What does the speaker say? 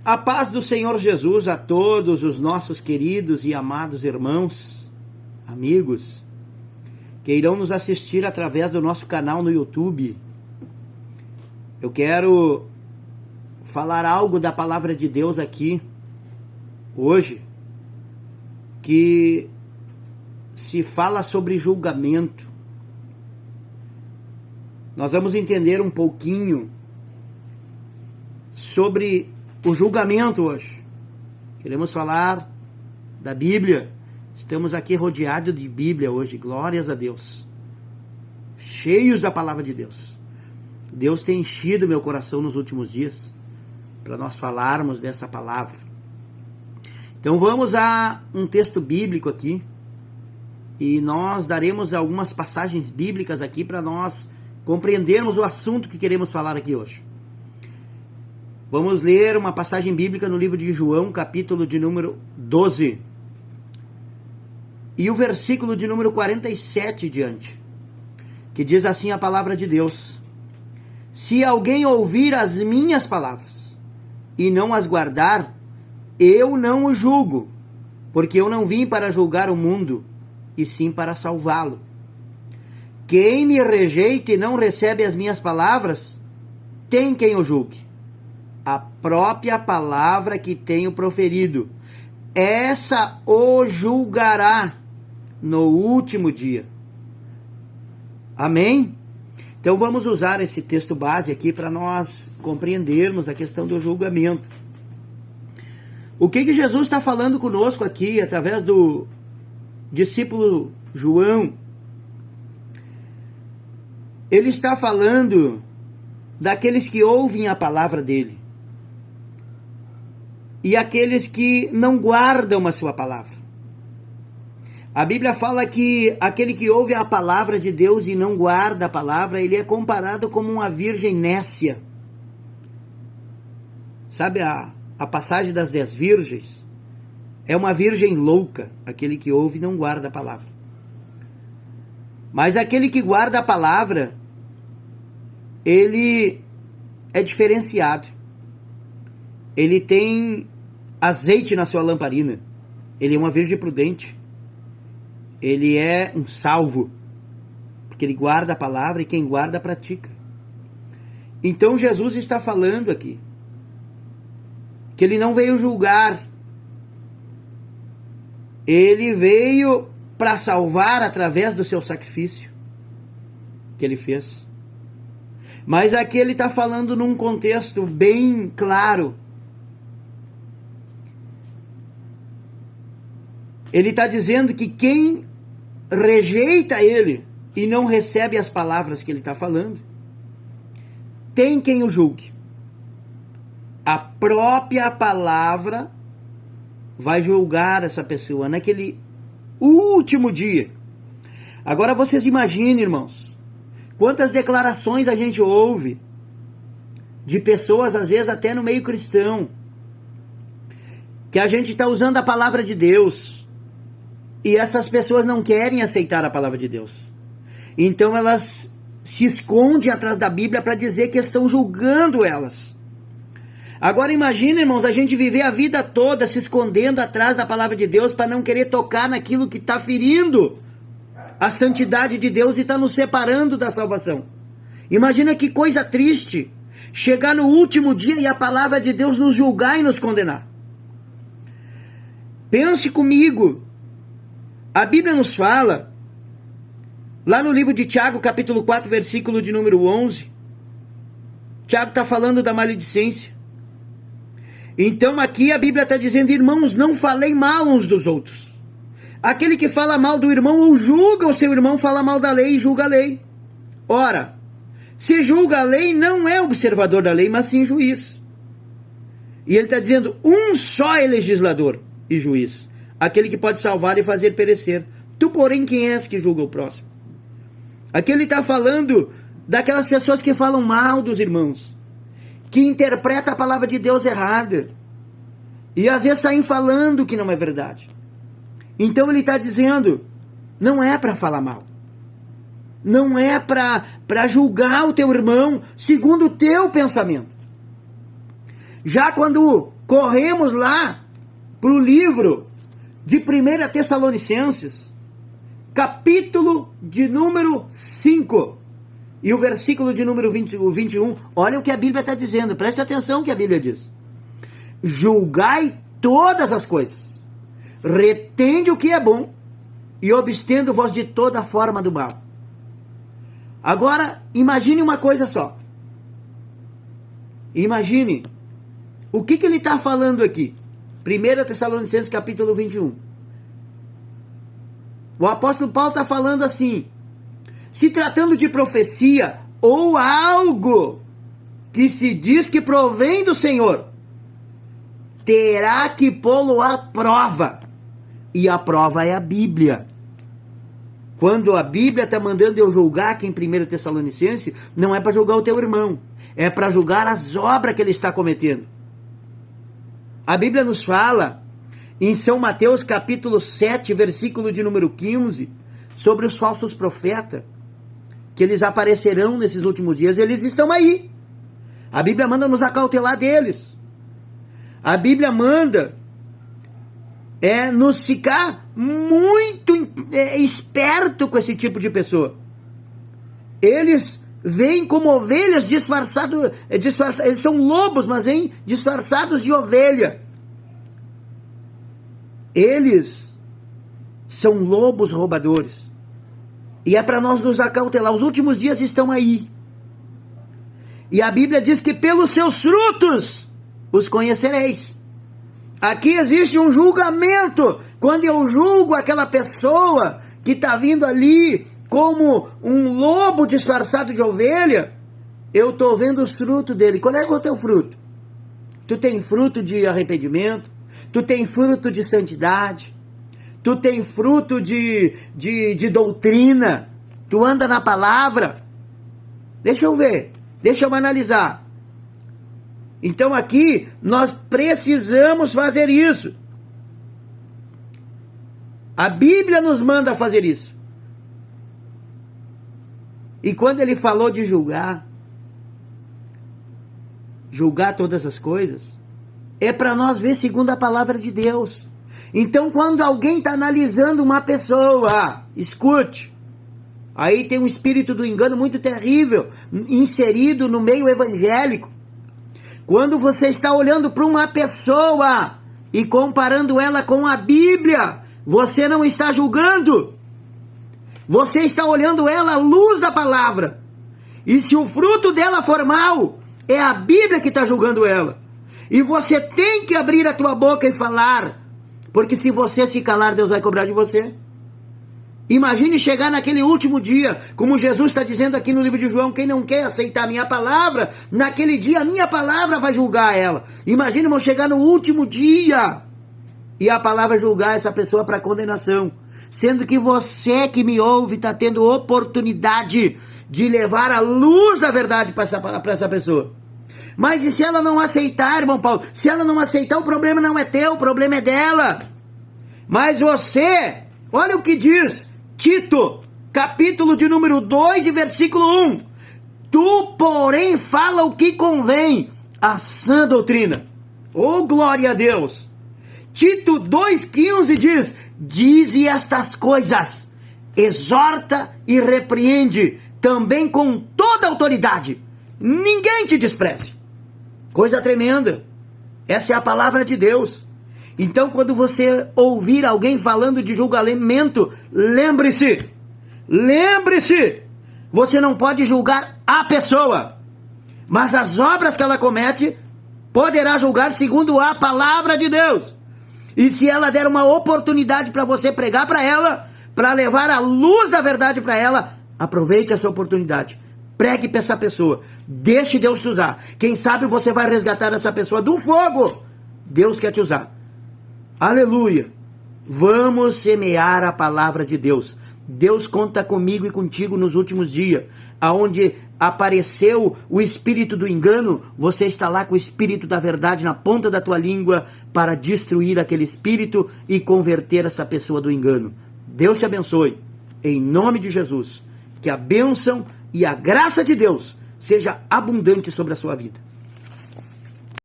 A paz do Senhor Jesus a todos os nossos queridos e amados irmãos, amigos, que irão nos assistir através do nosso canal no YouTube. Eu quero falar algo da palavra de Deus aqui, hoje, que se fala sobre julgamento. Nós vamos entender um pouquinho sobre o julgamento hoje. Queremos falar da Bíblia. Estamos aqui rodeados de Bíblia hoje, glórias a Deus. Cheios da palavra de Deus. Deus tem enchido meu coração nos últimos dias para nós falarmos dessa palavra. Então vamos a um texto bíblico aqui e nós daremos algumas passagens bíblicas aqui para nós compreendermos o assunto que queremos falar aqui hoje. Vamos ler uma passagem bíblica no livro de João, capítulo de número 12. E o versículo de número 47 diante, que diz assim a palavra de Deus: Se alguém ouvir as minhas palavras e não as guardar, eu não o julgo, porque eu não vim para julgar o mundo, e sim para salvá-lo. Quem me rejeita e não recebe as minhas palavras, tem quem o julgue. A própria palavra que tenho proferido, essa o julgará no último dia. Amém? Então vamos usar esse texto base aqui para nós compreendermos a questão do julgamento. O que Jesus está falando conosco aqui, através do discípulo João? Ele está falando daqueles que ouvem a palavra dele e aqueles que não guardam a sua palavra. A Bíblia fala que aquele que ouve a palavra de Deus e não guarda a palavra, ele é comparado como uma virgem nécia. Sabe a passagem das 10 virgens? É uma virgem louca, aquele que ouve e não guarda a palavra. Mas aquele que guarda a palavra, ele é diferenciado. Ele tem azeite na sua lamparina. Ele é uma virgem prudente. Ele é um salvo, porque ele guarda a palavra e quem guarda pratica. Então Jesus está falando aqui que ele não veio julgar. Ele veio para salvar através do seu sacrifício que ele fez. Mas aqui ele está falando num contexto bem claro. Ele está dizendo que quem rejeita ele e não recebe as palavras que ele está falando, tem quem o julgue. A própria palavra vai julgar essa pessoa naquele último dia. Agora vocês imaginem, irmãos, quantas declarações a gente ouve de pessoas, às vezes até no meio cristão, que a gente está usando a palavra de Deus e essas pessoas não querem aceitar a palavra de Deus. Então elas se escondem atrás da Bíblia para dizer que estão julgando elas. Agora imagina, irmãos, a gente viver a vida toda se escondendo atrás da palavra de Deus para não querer tocar naquilo que está ferindo a santidade de Deus e está nos separando da salvação. Imagina que coisa triste chegar no último dia e a palavra de Deus nos julgar e nos condenar. Pense comigo. A Bíblia nos fala, lá no livro de Tiago, capítulo 4, versículo de número 11, Tiago está falando da maledicência. Então aqui a Bíblia está dizendo: irmãos, não falei mal uns dos outros. Aquele que fala mal do irmão ou julga o seu irmão, fala mal da lei e julga a lei. Ora, se julga a lei, não é observador da lei, mas sim juiz. E ele está dizendo: um só é legislador e juiz, aquele que pode salvar e fazer perecer. Tu, porém, quem és que julga o próximo? Aqui ele está falando daquelas pessoas que falam mal dos irmãos, que interpretam a palavra de Deus errada, e às vezes saem falando que não é verdade. Então ele está dizendo, não é para falar mal, não é para julgar o teu irmão segundo o teu pensamento. Já quando corremos lá para o livro de 1 Tessalonicenses, capítulo de número 5, e o versículo de número 21, olha o que a Bíblia está dizendo, preste atenção no que a Bíblia diz. Julgai todas as coisas, retende o que é bom, e abstendo-vos de toda forma do mal. Agora, imagine uma coisa só. Imagine, o que ele está falando aqui? 1 Tessalonicenses capítulo 21. O apóstolo Paulo está falando assim: se tratando de profecia ou algo que se diz que provém do Senhor, terá que pô-lo à prova. E a prova é a Bíblia. Quando a Bíblia está mandando eu julgar aqui em 1 Tessalonicenses, não é para julgar o teu irmão, é para julgar as obras que ele está cometendo. A Bíblia nos fala, em São Mateus capítulo 7, versículo de número 15, sobre os falsos profetas, que eles aparecerão nesses últimos dias, eles estão aí. A Bíblia manda nos acautelar deles. A Bíblia manda nos ficar muito esperto com esse tipo de pessoa. Eles vêm como ovelhas disfarçados, eles são lobos, mas vêm disfarçados de ovelha. Eles são lobos roubadores. E é para nós nos acautelar. Os últimos dias estão aí. E a Bíblia diz que pelos seus frutos os conhecereis. Aqui existe um julgamento. Quando eu julgo aquela pessoa que está vindo ali como um lobo disfarçado de ovelha, eu estou vendo os frutos dele. Qual é o teu fruto? Tu tem fruto de arrependimento? Tu tem fruto de santidade? Tu tem fruto de doutrina? Tu anda na palavra? Deixa eu ver. Deixa eu analisar. Então aqui nós precisamos fazer isso. A Bíblia nos manda fazer isso. E quando ele falou de julgar todas as coisas, é para nós ver segundo a palavra de Deus. Então quando alguém está analisando uma pessoa, escute, aí tem um espírito do engano muito terrível inserido no meio evangélico. Quando você está olhando para uma pessoa e comparando ela com a Bíblia, você não está julgando. Você está olhando ela à luz da palavra. E se o fruto dela for mau, é a Bíblia que está julgando ela. E você tem que abrir a tua boca e falar. Porque se você se calar, Deus vai cobrar de você. Imagine chegar naquele último dia, como Jesus está dizendo aqui no livro de João, quem não quer aceitar a minha palavra, naquele dia a minha palavra vai julgar ela. Imagine eu chegar no último dia e a palavra julgar essa pessoa para condenação, sendo que você que me ouve está tendo oportunidade de levar a luz da verdade para essa pessoa. Mas e se ela não aceitar, irmão Paulo? Se ela não aceitar, o problema não é teu, o problema é dela. Mas você, olha o que diz Tito, capítulo de número 2 e versículo 1. Tu, porém, fala o que convém à sã doutrina. Oh, glória a Deus! Tito 2,15 diz: dize estas coisas, exorta e repreende, também com toda autoridade. Ninguém te despreze. Coisa tremenda. Essa é a palavra de Deus. Então, quando você ouvir alguém falando de julgamento, lembre-se, você não pode julgar a pessoa, mas as obras que ela comete, poderá julgar segundo a palavra de Deus. E se ela der uma oportunidade para você pregar para ela, para levar a luz da verdade para ela, aproveite essa oportunidade. Pregue para essa pessoa. Deixe Deus te usar. Quem sabe você vai resgatar essa pessoa do fogo. Deus quer te usar. Aleluia. Vamos semear a palavra de Deus. Deus conta comigo e contigo nos últimos dias. Aonde apareceu o espírito do engano, você está lá com o espírito da verdade na ponta da tua língua para destruir aquele espírito e converter essa pessoa do engano. Deus te abençoe. Em nome de Jesus. Que a bênção e a graça de Deus seja abundante sobre a sua vida.